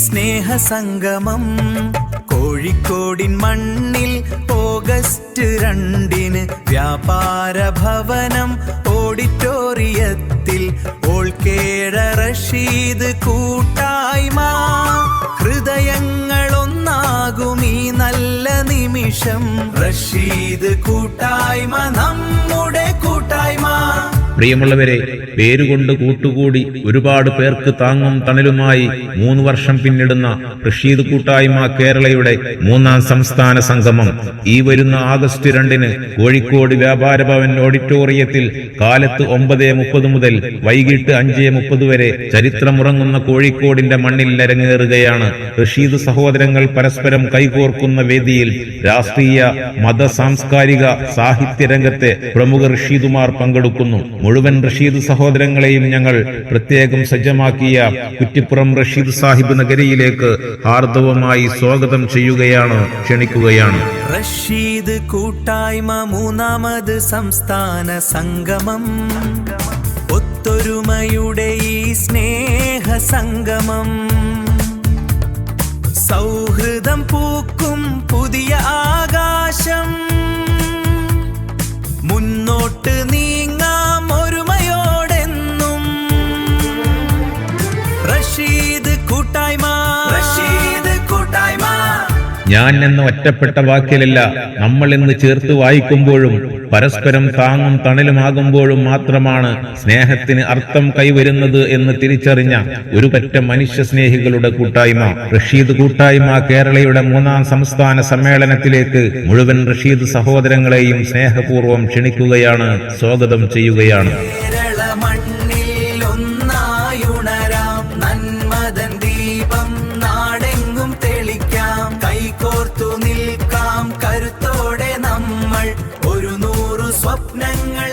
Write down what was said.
സ്നേഹസംഗമം കോഴിക്കോടിൻ മണ്ണിൽ ഓഗസ്റ്റ് 2 വ്യാപാര ഭവനം ഓഡിറ്റോറിയത്തിൽ ഓൾക്കേഴ റഷീദ് കൂട്ടായ്മ. ഹൃദയങ്ങളൊന്നാകും ഈ നല്ല നിമിഷം. റഷീദ് കൂട്ടായ്മ നമ്മുടെ കൂട്ടായ്മ. പ്രിയമുള്ളവരെ, പേരുകൊണ്ട് കൂട്ടുകൂടി ഒരുപാട് പേർക്ക് താങ്ങും തണലുമായി 3 വർഷം പിന്നിടുന്ന റഷീദ് കൂട്ടായ്മ കേരളയുടെ 3ാം സംസ്ഥാന സംഗമം ഈ വരുന്ന ആഗസ്റ്റ് 2 കോഴിക്കോട് വ്യാപാര ഭവൻ ഓഡിറ്റോറിയത്തിൽ കാലത്ത് 9:30 മുതൽ വൈകിട്ട് 5:30 വരെ ചരിത്രമുറങ്ങുന്ന കോഴിക്കോടിന്റെ മണ്ണിൽ അരങ്ങേറുകയാണ്. റഷീദ് സഹോദരങ്ങൾ പരസ്പരം കൈകോർക്കുന്ന വേദിയിൽ രാഷ്ട്രീയ, മത, സാംസ്കാരിക, സാഹിത്യ രംഗത്തെ പ്രമുഖ റഷീദുമാർ പങ്കെടുക്കുന്നു. മുഴുവൻ റഷീദ് സഹോദരങ്ങളെയും ഞങ്ങൾ പ്രത്യേകം സജ്ജമാക്കിയ കുറ്റിപ്പുറം റഷീദ് സാഹിബ് നഗരിയിലേക്ക് ഹാർദവമായി സ്വാഗതം ചെയ്യുകയാണ്, ക്ഷണിക്കുകയാണ്. റഷീദ് കൂട്ടായ്മ 3ാമത് സംസ്ഥാന സംഗമം, ഒത്തൊരുമയുടെ ഈ സ്നേഹ സംഗമം. സൗഹൃദം പൂക്കും പുതിയ ആകാശം, മുന്നോട്ട് നീങ്ങാം ഒരുമയോടെന്നും. റഷീദ് കൂട്ടായ്മ, റഷീദ് കൂട്ടായ്മ. ഞാൻ എന്ന ഒറ്റപ്പെട്ട വാക്കിലല്ല, നമ്മൾ എന്ന് ചേർത്ത് വായിക്കുമ്പോഴും പരസ്പരം താങ്ങും തണലുമാകുമ്പോഴും മാത്രമാണ് സ്നേഹത്തിന് അർത്ഥം കൈവരുന്നത് എന്ന് തിരിച്ചറിഞ്ഞ ഒരു പറ്റ മനുഷ്യ സ്നേഹികളുടെ കൂട്ടായ്മ. റഷീദ് കൂട്ടായ്മ കേരളയുടെ 3ാം സംസ്ഥാന സമ്മേളനത്തിലേക്ക് മുഴുവൻ റഷീദ് സഹോദരങ്ങളെയും സ്നേഹപൂർവ്വം ക്ഷണിക്കുകയാണ്, സ്വാഗതം ചെയ്യുകയാണ്. കൈകോർത്തു നിൽക്കാം കരുത്തോടെ നമ്മൾ, ഒരു 100 സ്വപ്നങ്ങൾ